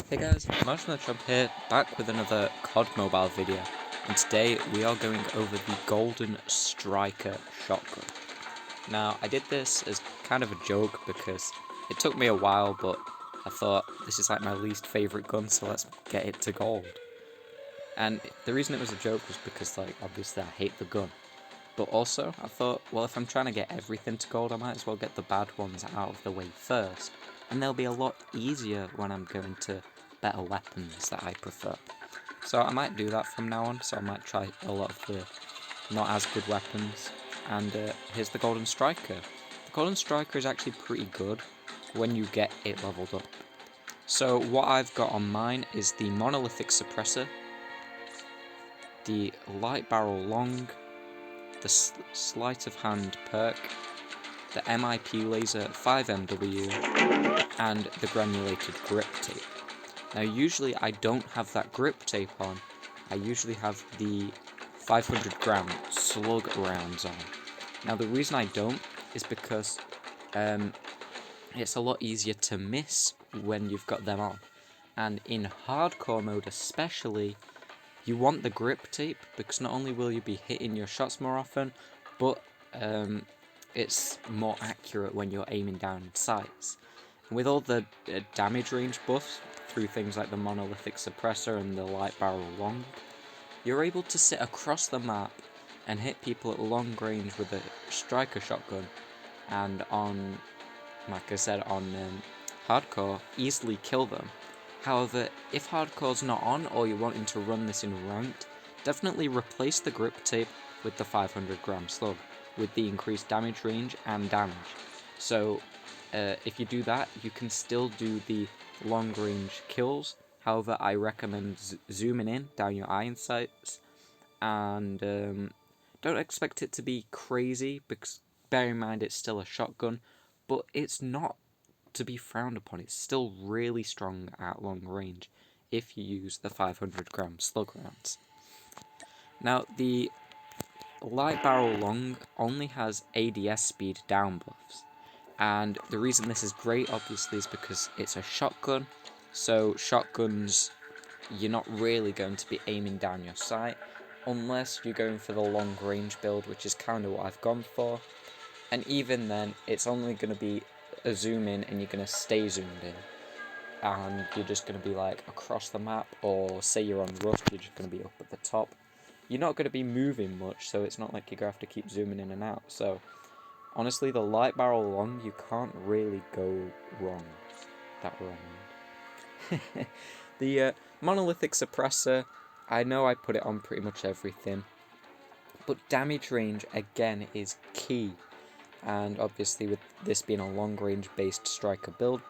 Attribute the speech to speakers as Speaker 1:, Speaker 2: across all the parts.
Speaker 1: Hey guys, Trump here, back with another CoD mobile video, and today we are going over the Golden Striker shotgun. Now, I did this as kind of a joke because it took me a while, but I thought this is like my least favourite gun, so let's get it to gold. And the reason it was a joke was because, like, obviously I hate the gun. But also, I thought, well, if I'm trying to get everything to gold, I might as well get the bad ones out of the way first. And they'll be a lot easier when I'm going to better weapons that I prefer. So I might do that from now on, so I might try a lot of the not as good weapons. And here's the Golden Striker. The Golden Striker is actually pretty good when you get it leveled up. So what I've got on mine is the Monolithic Suppressor, the Light Barrel Long, the Sleight of Hand perk, the MIP Laser 5MW, and the Granulated Grip Tape. Now usually I don't have that grip tape on, I usually have the 500 gram slug rounds on. Now the reason I don't is because it's a lot easier to miss when you've got them on. And in hardcore mode especially, you want the grip tape because not only will you be hitting your shots more often, but it's more accurate when you're aiming down in sights. And with all the damage range buffs through things like the Monolithic Suppressor and the Light Barrel Long, you're able to sit across the map and hit people at long range with a striker shotgun, and on, like I said, on hardcore, easily kill them. However, if hardcore's not on or you're wanting to run this in ranked, definitely replace the grip tape with the 500 gram slug, with the increased damage range and damage. So if you do that, you can still do the long range kills. However, I recommend zooming in down your iron sights, and don't expect it to be crazy because bear in mind it's still a shotgun, but it's not to be frowned upon. It's still really strong at long range if you use the 500 gram slug rounds. Now the Light Barrel Long only has ADS speed down buffs, and the reason this is great obviously is because it's a shotgun, so shotguns you're not really going to be aiming down your sight unless you're going for the long range build, which is kind of what I've gone for, and even then it's only going to be a zoom in and you're going to stay zoomed in, and you're just going to be like across the map, or say you're on Rust, you're just going to be up at the top. You're not going to be moving much, so it's not like you're going to have to keep zooming in and out. So honestly, the Light Barrel Long, you can't really go wrong. That wrong. The Monolithic Suppressor, I know I put it on pretty much everything, but damage range again is key. And obviously with this being a long range based striker build,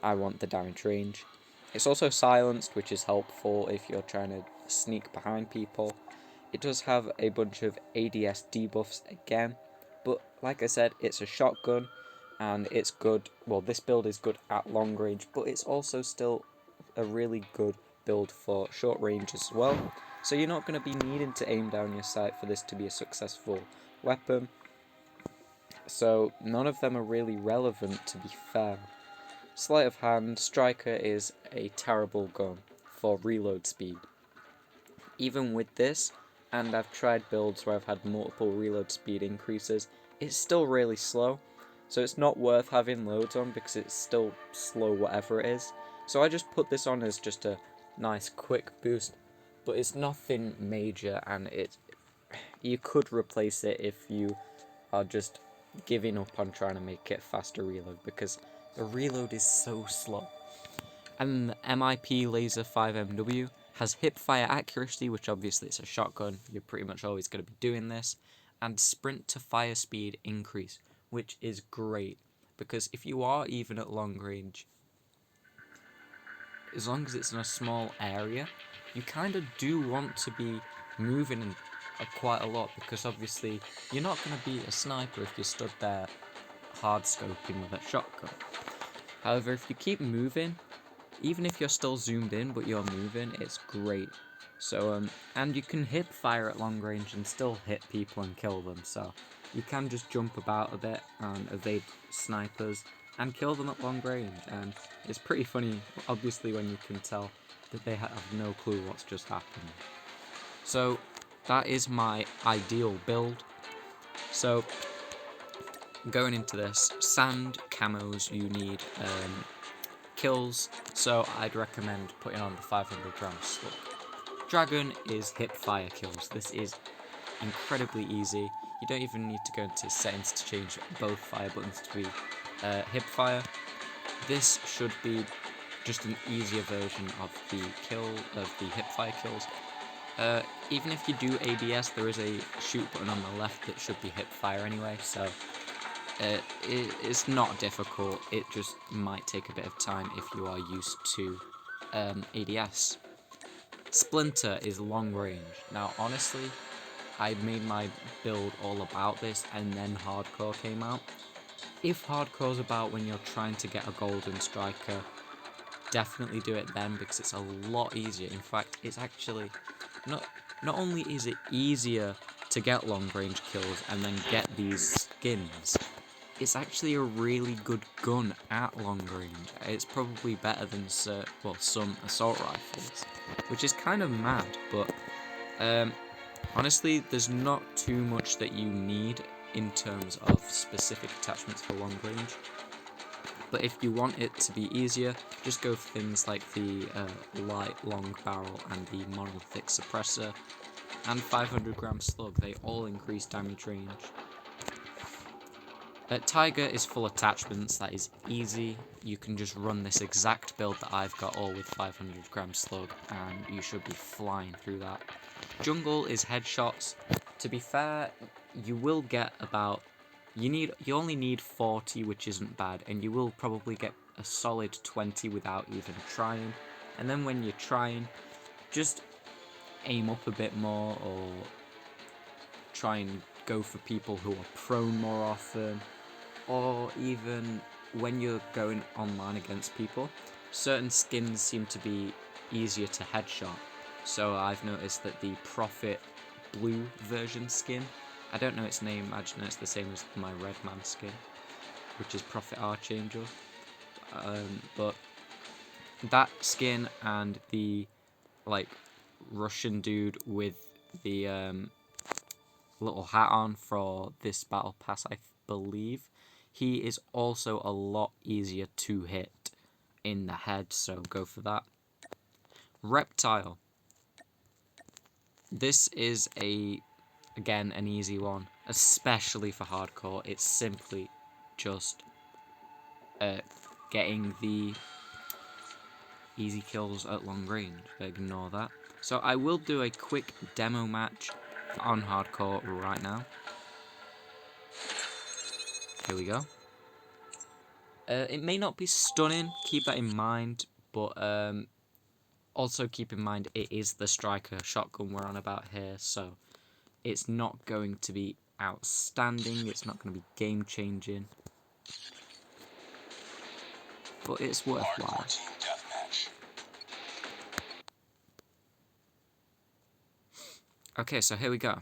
Speaker 1: I want the damage range. It's also silenced, which is helpful if you're trying to sneak behind people. It does have a bunch of ADS debuffs again, but like I said, it's a shotgun and it's good. Well, this build is good at long range, but it's also still a really good build for short range as well. So you're not going to be needing to aim down your sight for this to be a successful weapon. So none of them are really relevant, to be fair. Sleight of Hand, Striker is a terrible gun for reload speed. Even with this, and I've tried builds where I've had multiple reload speed increases, it's still really slow. So it's not worth having loads on because it's still slow whatever it is. So I just put this on as just a nice quick boost, but it's nothing major, and you could replace it if you are just giving up on trying to make it faster reload, because the reload is so slow. And the MIP Laser 5MW has hip fire accuracy, which obviously it's a shotgun, you're pretty much always going to be doing this, and sprint to fire speed increase, which is great, because if you are even at long range, as long as it's in a small area, you kind of do want to be moving quite a lot, because obviously you're not going to be a sniper if you stood there hard scoping with a shotgun. However, if you keep moving, even if you're still zoomed in but you're moving, it's great. So and you can hip fire at long range and still hit people and kill them, so you can just jump about a bit and evade snipers, and kill them at long range. And it's pretty funny, obviously, when you can tell that they have no clue what's just happened. So that is my ideal build. So going into this, sand, camos, you need kills, so I'd recommend putting on the 500 gram slug. Dragon is hip fire kills. This is incredibly easy. You don't even need to go into settings to change both fire buttons to be hip fire. This should be just an easier version of the hip fire kills. Even if you do ADS, there is a shoot button on the left that should be hip fire anyway, so it's not difficult. It just might take a bit of time if you are used to ADS. Splinter is long range. Now, honestly, I made my build all about this, and then hardcore came out. If hardcore's about when you're trying to get a golden striker, definitely do it then, because it's a lot easier. In fact, it's actually not only is it easier to get long range kills and then get these skins, it's actually a really good gun at long range. It's probably better than some assault rifles, which is kind of mad, but honestly, there's not too much that you need in terms of specific attachments for long range. But if you want it to be easier, just go for things like the light long barrel and the monolithic suppressor and 500 gram slug. They all increase damage range. Tiger is full attachments. That is easy. You can just run this exact build that I've got, all with 500 gram slug, and you should be flying through that. Jungle is headshots. To be fair, you will get about you only need 40, which isn't bad, and you will probably get a solid 20 without even trying. And then when you're trying, just aim up a bit more, or try and go for people who are prone more often, or even when you're going online against people, certain skins seem to be easier to headshot. So I've noticed that the Prophet Blue version skin, I don't know its name, I just know it's the same as my Redman skin, which is Prophet Archangel. But that skin and the Russian dude with the little hat on for this battle pass, I believe, he is also a lot easier to hit in the head, so go for that. Reptile. This is again an easy one, especially for hardcore. It's simply just getting the easy kills at long range. Ignore that. So I will do a quick demo match on hardcore right now. Here we go. It may not be stunning, keep that in mind, but also keep in mind it is the striker shotgun we're on about here, so it's not going to be outstanding, it's not going to be game changing, but it's worthwhile. Okay, so here we go.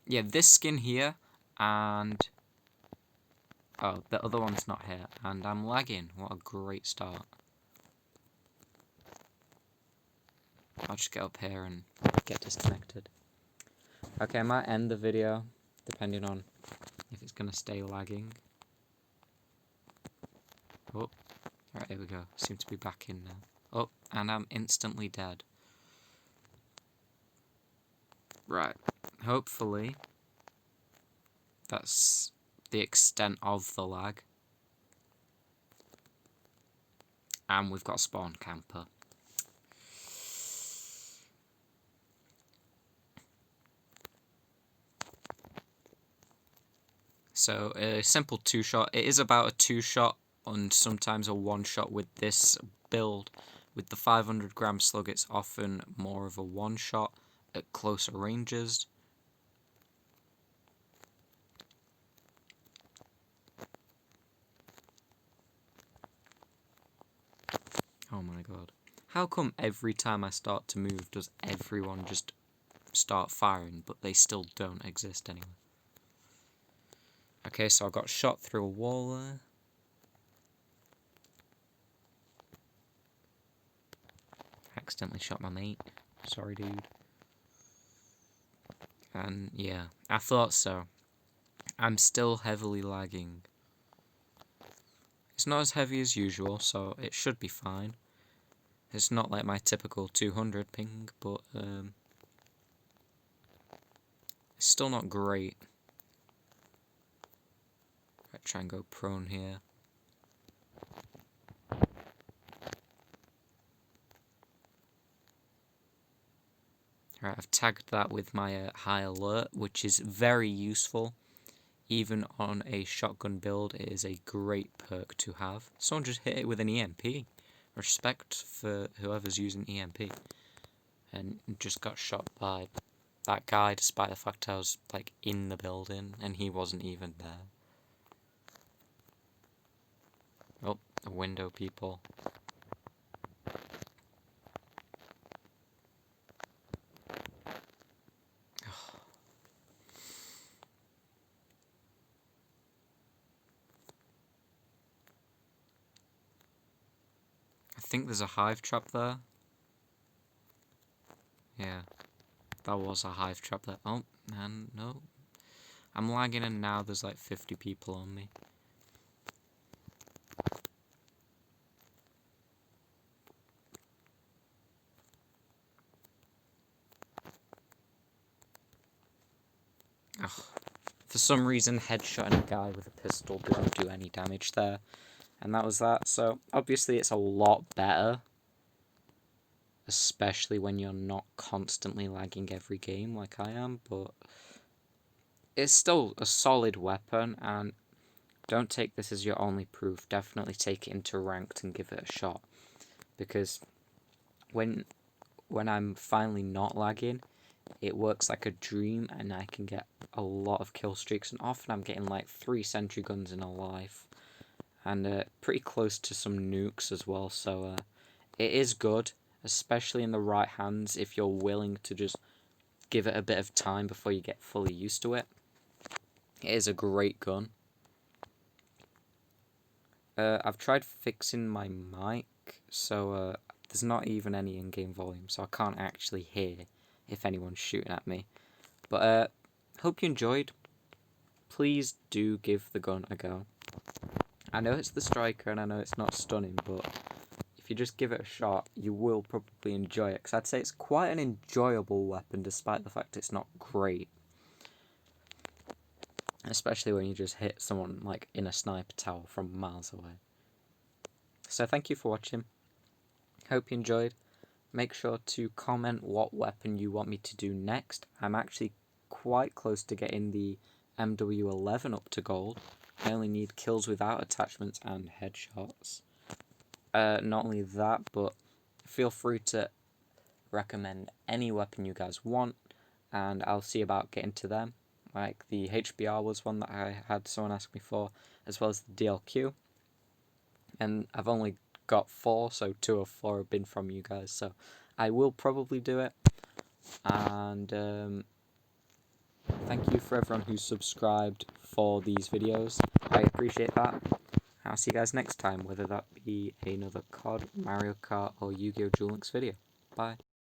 Speaker 1: Yeah, this skin here, and oh, the other one's not here, and I'm lagging. What a great start. I'll just get up here and get disconnected. Okay, I might end the video, depending on if it's going to stay lagging. Oh, right, here we go. Seem to be back in now. Oh, and I'm instantly dead. Right, hopefully that's the extent of the lag. And we've got a spawn camper. So a simple two-shot. It is about a two-shot and sometimes a one-shot with this build. With the 500 gram slug, it's often more of a one-shot at closer ranges. Oh my god. How come every time I start to move does everyone just start firing, but they still don't exist anyway? Okay, so I got shot through a wall there. Accidentally shot my mate. Sorry, dude. And yeah, I thought so. I'm still heavily lagging. It's not as heavy as usual, so it should be fine. It's not like my typical 200 ping, but it's still not great. Right, try and go prone here. Right, I've tagged that with my high alert, which is very useful. Even on a shotgun build, it is a great perk to have. Someone just hit it with an EMP. Respect for whoever's using EMP. And just got shot by that guy, despite the fact I was like in the building and he wasn't even there. Oh, a window, people. I think there's a hive trap there. Yeah, that was a hive trap there. Oh, man, no. I'm lagging and now there's like 50 people on me. Ugh. For some reason, headshotting a guy with a pistol didn't do any damage there. And that was that. So, obviously it's a lot better. Especially when you're not constantly lagging every game like I am. But it's still a solid weapon. And don't take this as your only proof. Definitely take it into ranked and give it a shot. Because when I'm finally not lagging, it works like a dream and I can get a lot of kill streaks, and often I'm getting like 3 sentry guns in a life and pretty close to some nukes as well, so it is good, especially in the right hands if you're willing to just give it a bit of time before you get fully used to it. It is a great gun. I've tried fixing my mic, so there's not even any in-game volume, so I can't actually hear if anyone's shooting at me. But hope you enjoyed. Please do give the gun a go. I know it's the striker and I know it's not stunning, but if you just give it a shot, you will probably enjoy it. Because I'd say it's quite an enjoyable weapon, despite the fact it's not great. Especially when you just hit someone like in a sniper tower from miles away. So thank you for watching. Hope you enjoyed. Make sure to comment what weapon you want me to do next. I'm actually quite close to getting the MW11 up to gold. I only need kills without attachments and headshots. Not only that, but feel free to recommend any weapon you guys want, and I'll see about getting to them. Like the HBR was one that I had someone ask me for, as well as the DLQ. And I've only got 4, so 2 of 4 have been from you guys, so I will probably do it. And thank you for everyone who subscribed for these videos. I appreciate that. I'll see you guys next time, whether that be another CoD, Mario Kart, or Yu-Gi-Oh! Duel Links video. Bye.